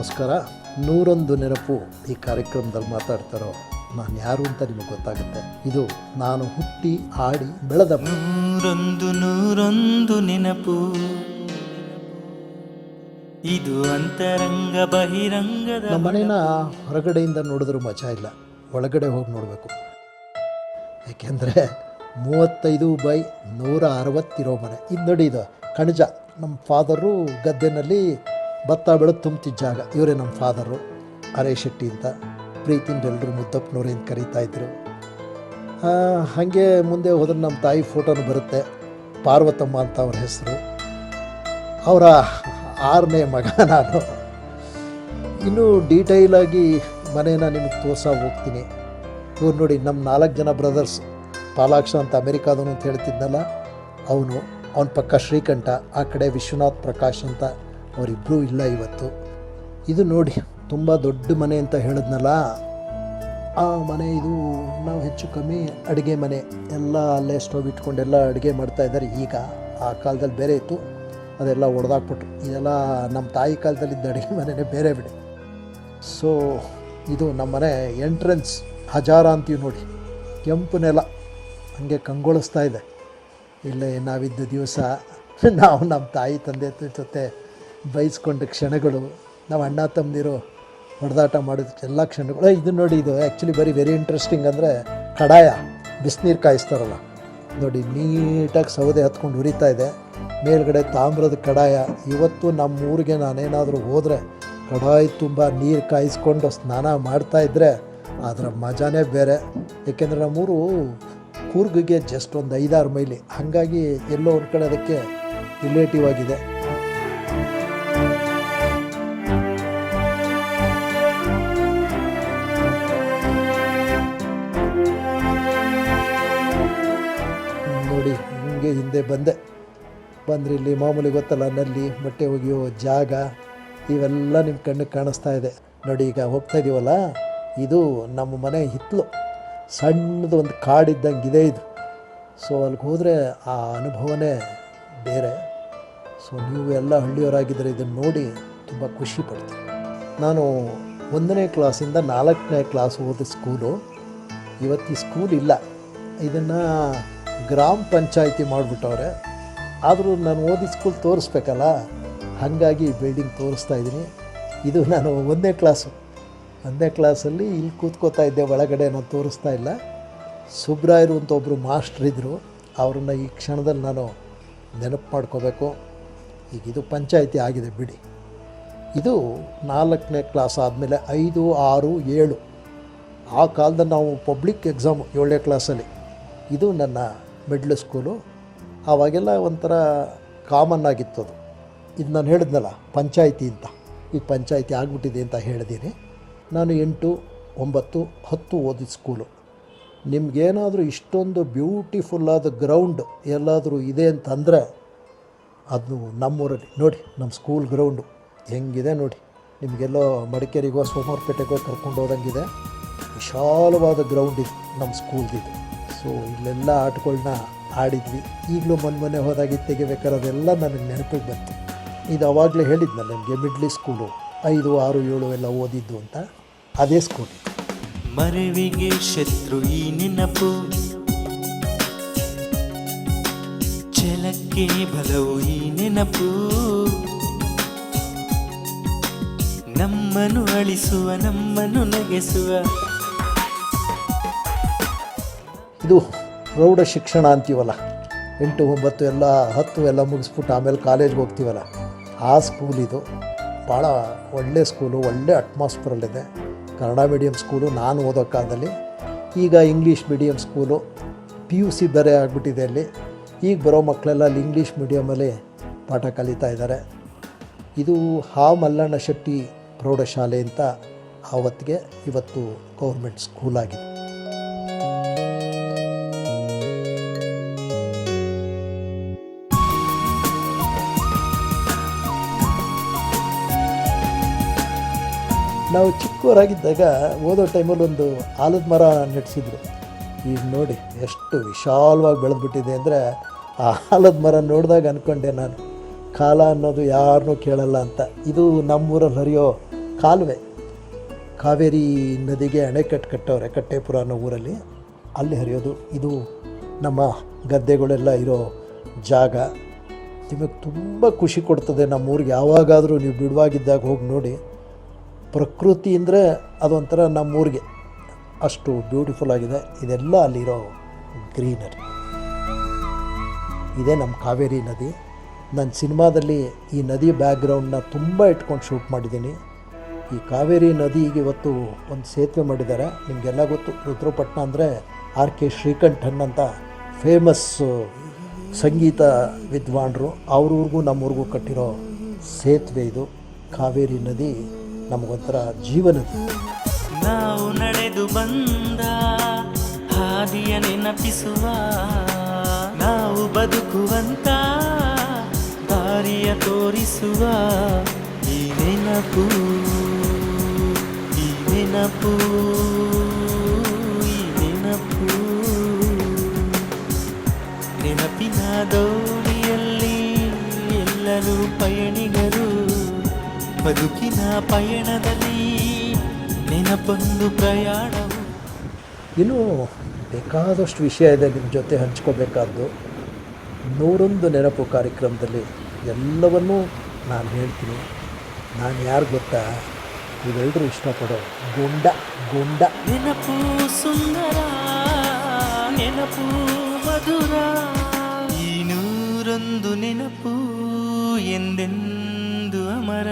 ನಮಸ್ಕಾರ. 101 ನೆನಪು ಈ ಕಾರ್ಯಕ್ರಮದಲ್ಲಿ ಮಾತಾಡ್ತಾರೋ ನಾನು ಯಾರು ಅಂತ ನಿಮಗೆ ಗೊತ್ತಾಗುತ್ತೆ. ಇದು ನಾನು ಹುಟ್ಟಿ ಆಡಿ ಬೆಳೆದ 101 ನೆನಪು. ಇದು ಅಂತರಂಗ ಬಹಿರಂಗದ. ನಮ್ಮ ಮನೇನ ಹೊರಗಡೆಯಿಂದ ನೋಡಿದ್ರೂ ಮಜಾ ಇಲ್ಲ, ಒಳಗಡೆ ಹೋಗಿ ನೋಡಬೇಕು. ಏಕೆಂದರೆ 35/160 ಇರೋ ಮನೆ. ಇದು ನೋಡಿ, ಇದು ಕಣಜ. ನಮ್ಮ ಫಾದರು ಗದ್ದೆನಲ್ಲಿ ಭತ್ತ ಬೆಳೆದು ತುಂಬ್ತಿದ್ದ ಜಾಗ. ಇವರೇ ನಮ್ಮ ಫಾದರು, ಅರೇ ಶೆಟ್ಟಿ ಅಂತ. ಪ್ರೀತಿಯಿಂದ ಎಲ್ಲರೂ ಮುದ್ದಪ್ಪನವ್ರು ಏನು ಕರೀತಾಯಿದ್ರು. ಹಾಗೆ ಮುಂದೆ ಹೋದ್ರೆ ನಮ್ಮ ತಾಯಿ ಫೋಟೋನು ಬರುತ್ತೆ. ಪಾರ್ವತಮ್ಮ ಅಂತ ಅವ್ರ ಹೆಸರು. ಅವರ 6ನೇ ಮಗ ನಾನು. ಇನ್ನೂ ಡೀಟೈಲಾಗಿ ಮನೇನ ನಿಮಗೆ ತೋರ್ಸಾ ಹೋಗ್ತೀನಿ. ಇವ್ರು ನೋಡಿ, ನಮ್ಮ 4 ಜನ ಬ್ರದರ್ಸ್. ಪಾಲಾಕ್ಷ ಅಂತ ಅಮೆರಿಕಾದವನು ಅಂತ ಹೇಳ್ತಿದ್ನಲ್ಲ, ಅವನ ಪಕ್ಕ ಶ್ರೀಕಂಠ, ಆ ಕಡೆ ವಿಶ್ವನಾಥ್ ಪ್ರಕಾಶ್ ಅಂತ. ಅವರಿಬ್ಬರೂ ಇಲ್ಲ ಇವತ್ತು. ಇದು ನೋಡಿ, ತುಂಬ ದೊಡ್ಡ ಮನೆ ಅಂತ ಹೇಳಿದ್ನಲ್ಲ, ಆ ಮನೆ ಇದು. ನಾವು ಹೆಚ್ಚು ಕಮ್ಮಿ ಅಡುಗೆ ಮನೆ ಎಲ್ಲ ಅಲ್ಲೇ ಸ್ಟವ್ ಇಟ್ಕೊಂಡೆಲ್ಲ ಅಡುಗೆ ಮಾಡ್ತಾಯಿದ್ದಾರೆ. ಈಗ ಆ ಕಾಲದಲ್ಲಿ ಬೇರೆ ಇತ್ತು, ಅದೆಲ್ಲ ಒಡೆದಾಕ್ಬಿಟ್ರು. ಇದೆಲ್ಲ ನಮ್ಮ ತಾಯಿ ಕಾಲದಲ್ಲಿದ್ದ ಅಡುಗೆ ಮನೆಯೇ ಬೇರೆ ಬಿಡಿ. ಸೊ ಇದು ನಮ್ಮ ಮನೆ ಎಂಟ್ರೆನ್ಸ್. ಹಜಾರ ಅಂತೀವಿ ನೋಡಿ, ಕೆಂಪು ನೆಲ ಹಾಗೆ ಕಂಗೊಳಿಸ್ತಾ ಇದೆ. ಇಲ್ಲೇ ನಾವಿದ್ದ ದಿವಸ ನಾವು ನಮ್ಮ ತಾಯಿ ತಂದೆ ಜೊತೆ ಬೈಸ್ಕೊಂಡ ಕ್ಷಣಗಳು, ನಾವು ಅಣ್ಣ ತಮ್ಮದಿರು ಹೊಡೆದಾಟ ಮಾಡಿದ ಎಲ್ಲ ಕ್ಷಣಗಳು. ಇದು ನೋಡಿ, ಇದು ಆ್ಯಕ್ಚುಲಿ ವೆರಿ ಇಂಟ್ರೆಸ್ಟಿಂಗ್. ಅಂದರೆ ಕಡಾಯ, ಬಿಸಿನೀರು ಕಾಯಿಸ್ತಾರಲ್ಲ ನೋಡಿ, ನೀಟಾಗಿ ಸೌದೆ ಹತ್ಕೊಂಡು ಉರಿತಾ ಇದೆ. ಮೇಲ್ಗಡೆ ತಾಮ್ರದ ಕಡಾಯ. ಇವತ್ತು ನಮ್ಮ ಊರಿಗೆ ನಾನೇನಾದರೂ ಹೋದರೆ ಕಡಾಯಿ ತುಂಬ ನೀರು ಕಾಯಿಸ್ಕೊಂಡು ಸ್ನಾನ ಮಾಡ್ತಾಯಿದ್ರೆ ಅದರ ಮಜಾನೇ ಬೇರೆ. ಏಕೆಂದರೆ ನಮ್ಮೂರು ಕೂರ್ಗಿಗೆ ಜಸ್ಟ್ ಒಂದು 5-6 ಮೈಲಿ. ಹಾಗಾಗಿ ಎಲ್ಲೋ ಒಂದು ಕಡೆ ಅದಕ್ಕೆ ರಿಲೇಟಿವ್ ಆಗಿದೆ. ನೋಡಿ, ಹಿಂಗೆ ಹಿಂದೆ ಬಂದರೆ ಇಲ್ಲಿ ಮಾಮೂಲಿ ಗೊತ್ತಲ್ಲ, ನಲ್ಲಿ ಬಟ್ಟೆ ಒಗೆಯೋ ಜಾಗ, ಇವೆಲ್ಲ ನಿಮ್ಮ ಕಣ್ಣಿಗೆ ಕಾಣಿಸ್ತಾ ಇದೆ ನೋಡಿ. ಈಗ ಹೋಗ್ತಾ ಇದೀವಲ್ಲ, ಇದು ನಮ್ಮ ಮನೆ ಹಿತ್ತಲು. ಸಣ್ಣದು ಒಂದು ಕಾಡಿದ್ದಂಗೆ ಇದೆ ಇದು. ಸೊ ಅಲ್ಲಿಗೆ ಹೋದರೆ ಆ ಅನುಭವನೇ ಬೇರೆ. ಸೊ ನೀವು ಎಲ್ಲ ಹಳ್ಳಿಯವರಾಗಿದ್ದರೆ ಇದನ್ನು ನೋಡಿ ತುಂಬ ಖುಷಿ ಪಡ್ತೀವಿ. ನಾನು 1ನೇ ಕ್ಲಾಸಿಂದ 4ನೇ ಕ್ಲಾಸ್ ಓದಿದ ಸ್ಕೂಲು. ಇವತ್ತು ಈ ಸ್ಕೂಲ್ ಇಲ್ಲ, ಇದನ್ನು ಗ್ರಾಮ ಪಂಚಾಯಿತಿ ಮಾಡಿಬಿಟ್ಟವ್ರೆ. ಆದರೂ ನಾನು ಓದಿದ ಸ್ಕೂಲ್ ತೋರಿಸ್ಬೇಕಲ್ಲ, ಹಾಗಾಗಿ ಬಿಲ್ಡಿಂಗ್ ತೋರಿಸ್ತಾ ಇದ್ದೀನಿ. ಇದು ನಾನು 1ನೇ ಕ್ಲಾಸಲ್ಲಿ ಇಲ್ಲಿ ಕೂತ್ಕೋತಾ ಇದ್ದೆ. ಒಳಗಡೆ ನಾನು ತೋರಿಸ್ತಾ ಇಲ್ಲ. ಸುಬ್ರಾಯರು ಅಂತ ಒಬ್ಬರು ಮಾಸ್ಟ್ರಿದ್ದರು, ಅವ್ರನ್ನ ಈ ಕ್ಷಣದಲ್ಲಿ ನಾನು ನೆನಪು ಮಾಡ್ಕೋಬೇಕು. ಈಗ ಇದು ಪಂಚಾಯಿತಿ ಆಗಿದೆ ಬಿಡಿ. ಇದು 4ನೇ ಕ್ಲಾಸ್ ಆದಮೇಲೆ 5, 6, 7 ಆ ಕಾಲದಲ್ಲಿ ನಾವು ಪಬ್ಲಿಕ್ ಎಕ್ಸಾಮು 7ನೇ ಕ್ಲಾಸಲ್ಲಿ. ಇದು ನನ್ನ ಮಿಡ್ಲ್ ಸ್ಕೂಲು. ಆವಾಗೆಲ್ಲ ಒಂಥರ ಕಾಮನ್ ಆಗಿತ್ತು ಅದು. ಇದು ನಾನು ಹೇಳಿದ್ನಲ್ಲ ಪಂಚಾಯಿತಿ ಅಂತ, ಈಗ ಪಂಚಾಯಿತಿ ಆಗಿಬಿಟ್ಟಿದೆ ಅಂತ ಹೇಳಿದ್ದೀನಿ. ನಾನು 8, 9, 10 ಓದಿದ ಸ್ಕೂಲು. ನಿಮಗೇನಾದರೂ ಇಷ್ಟೊಂದು ಬ್ಯೂಟಿಫುಲ್ಲಾದ ಗ್ರೌಂಡ್ ಎಲ್ಲಾದರೂ ಇದೆ ಅಂತಂದರೆ ಅದು ನಮ್ಮೂರಲ್ಲಿ ನೋಡಿ. ನಮ್ಮ ಸ್ಕೂಲ್ ಗ್ರೌಂಡು ಹೆಂಗಿದೆ ನೋಡಿ. ನಿಮಗೆಲ್ಲೋ ಮಡಿಕೇರಿಗೋ ಸೋಮವಾರಪೇಟೆಗೋ ಕರ್ಕೊಂಡು ಹೋದಂಗಿದೆ. ವಿಶಾಲವಾದ ಗ್ರೌಂಡ್ ಇದು ನಮ್ಮ ಸ್ಕೂಲ್ದಿದು. ಸೊ ಇಲ್ಲೆಲ್ಲ ಆಟಗಳನ್ನ ಆಡಿದ್ವಿ. ಈಗಲೂ ಮೊನ್ನೆ ಹೋದಾಗಿ ತೆಗಿಬೇಕಾದ್ರೆ ಅದೆಲ್ಲ ನನಗೆ ನೆನಪಿಗೆ ಬಂತು. ಇದು ಅವಾಗಲೇ ಹೇಳಿದ್ನಲ್ಲ ನಿಮಗೆ, ಮಿಡ್ಲಿ ಸ್ಕೂಲು 5, 6, 7 ಎಲ್ಲ ಓದಿದ್ದು ಅಂತ. ಅದೇ ಸ್ಕೂಲ್. ಮರವಿಗೆ ಶತ್ರು ಈ ನೆನಪು, ಛಲಕ್ಕೆ ಬಲವು ಈ ನೆನಪು, ನಮ್ಮನ್ನು ಅಳಿಸುವ ನಮ್ಮನ್ನು ನಗೆಸುವ. ಇದು ಪ್ರೌಢ ಶಿಕ್ಷಣ ಅಂತೀವಲ್ಲ, 8, 9 ಎಲ್ಲ 10 ಎಲ್ಲ ಮುಗಿಸ್ಬಿಟ್ಟು ಆಮೇಲೆ ಕಾಲೇಜ್ಗೆ ಹೋಗ್ತೀವಲ್ಲ, ಆ ಸ್ಕೂಲ್ ಇದು. ಭಾಳ ಒಳ್ಳೆ ಸ್ಕೂಲು, ಒಳ್ಳೆ ಅಟ್ಮಾಸ್ಫಿಯರಲ್ಲಿದೆ. ಕನ್ನಡ ಮೀಡಿಯಮ್ ಸ್ಕೂಲು ನಾನು ಓದೋ ಕಾಲದಲ್ಲಿ. ಈಗ ಇಂಗ್ಲೀಷ್ ಮೀಡಿಯಮ್ ಸ್ಕೂಲು, PUC ಬೇರೆ ಆಗಿಬಿಟ್ಟಿದೆ ಅಲ್ಲಿ. ಈಗ ಬರೋ ಮಕ್ಕಳೆಲ್ಲ ಅಲ್ಲಿ ಇಂಗ್ಲೀಷ್ ಮೀಡಿಯಮಲ್ಲಿ ಪಾಠ ಕಲಿತಾ ಇದ್ದಾರೆ. ಇದು ಮಲ್ಲಣ್ಣ ಶೆಟ್ಟಿ ಪ್ರೌಢಶಾಲೆ ಅಂತ ಆವತ್ತಿಗೆ, ಇವತ್ತು ಗೌರ್ಮೆಂಟ್ ಸ್ಕೂಲ್ ಆಗಿದೆ. ನಾವು ಚಿಕ್ಕವರಾಗಿದ್ದಾಗ ಓದೋ ಟೈಮಲ್ಲಿ ಒಂದು ಆಲದ ಮರ ನೆಡೆಸಿದ್ರು. ಈಗ ನೋಡಿ ಎಷ್ಟು ವಿಶಾಲವಾಗಿ ಬೆಳೆದ್ಬಿಟ್ಟಿದೆ ಅಂದರೆ, ಆ ಆಲದ ಮರ ನೋಡಿದಾಗ ಅಂದ್ಕೊಂಡೆ ನಾನು, ಕಾಲ ಅನ್ನೋದು ಯಾರನ್ನೂ ಕೇಳಲ್ಲ ಅಂತ. ಇದು ನಮ್ಮೂರಲ್ಲಿ ಹರಿಯೋ ಕಾಲುವೆ, ಕಾವೇರಿ ನದಿಗೆ ಅಣೆಕಟ್ಟು ಕಟ್ಟವ್ರೆ ಕಟ್ಟೇಪುರ ಅನ್ನೋ ಊರಲ್ಲಿ, ಅಲ್ಲಿ ಹರಿಯೋದು. ಇದು ನಮ್ಮ ಗದ್ದೆಗಳೆಲ್ಲ ಇರೋ ಜಾಗ. ನಿಮಗೆ ತುಂಬ ಖುಷಿ ಕೊಡ್ತದೆ. ನಮ್ಮೂರಿಗೆ ಯಾವಾಗಾದರೂ ನೀವು ಬಿಡುವಾಗಿದ್ದಾಗ ಹೋಗಿ ನೋಡಿ. ಪ್ರಕೃತಿ ಅಂದರೆ ಅದೊಂಥರ ನಮ್ಮೂರಿಗೆ ಅಷ್ಟು ಬ್ಯೂಟಿಫುಲ್ ಆಗಿದೆ. ಇದೆಲ್ಲ ಅಲ್ಲಿರೋ ಗ್ರೀನರಿ. ಇದೇ ನಮ್ಮ ಕಾವೇರಿ ನದಿ. ನನ್ನ ಸಿನಿಮಾದಲ್ಲಿ ಈ ನದಿ ಬ್ಯಾಕ್ಗ್ರೌಂಡನ್ನ ತುಂಬ ಇಟ್ಕೊಂಡು ಶೂಟ್ ಮಾಡಿದ್ದೀನಿ. ಈ ಕಾವೇರಿ ನದಿಗೆ ಇವತ್ತು ಒಂದು ಸೇತುವೆ ಮಾಡಿದ್ದಾರೆ. ನಿಮಗೆಲ್ಲ ಗೊತ್ತು, ರುದ್ರಪಟ್ಟಣ ಅಂದರೆ R.K. ಶ್ರೀಕಂಠನ್ ಅಂತ ಫೇಮಸ್ ಸಂಗೀತ ವಿದ್ವಾಂಸರು, ಅವ್ರವ್ರಿಗೂ ನಮ್ಮೂರಿಗೂ ಕಟ್ಟಿರೋ ಸೇತುವೆ ಇದು. ಕಾವೇರಿ ನದಿ ನಮಗೊಂಥರ ಜೀವನದಿ. ನಾವು ನಡೆದು ಬಂದ ಹಾದಿಯ ನೆನಪಿಸುವ, ನಾವು ಬದುಕುವಂತ ದಾರಿಯ ತೋರಿಸುವ ಈ ನೆನಪು, ಈ ನೆನಪು, ಈ ನೆನಪು. ನೆನಪಿನ ದೋಣಿಯಲ್ಲಿ ಎಲ್ಲರೂ ಪಯಣಿಗರು, ಬದುಕಿನ ಪಯಣದಲ್ಲಿ ನೆನಪೊಂದು ಪ್ರಯಾಣವು. ಇನ್ನೂ ಬೇಕಾದಷ್ಟು ವಿಷಯ ಇದೆ ನಿಮ್ಮ ಜೊತೆ ಹಂಚ್ಕೋಬೇಕಾದ್ದು. 101 ನೆನಪು ಕಾರ್ಯಕ್ರಮದಲ್ಲಿ ಎಲ್ಲವನ್ನೂ ನಾನು ಹೇಳ್ತೀನಿ. ನಾನು ಯಾರು ಗೊತ್ತಾ? ನೀವೆಲ್ಲರೂ ಇಷ್ಟಪಡೋ ಗೊಂಡ. ನೆನಪು ಸುಂದರ, ನೆನಪು ಮಧುರ, ಈ 101 ನೆನಪು ಎಂದೆಂದು ಅಮರ.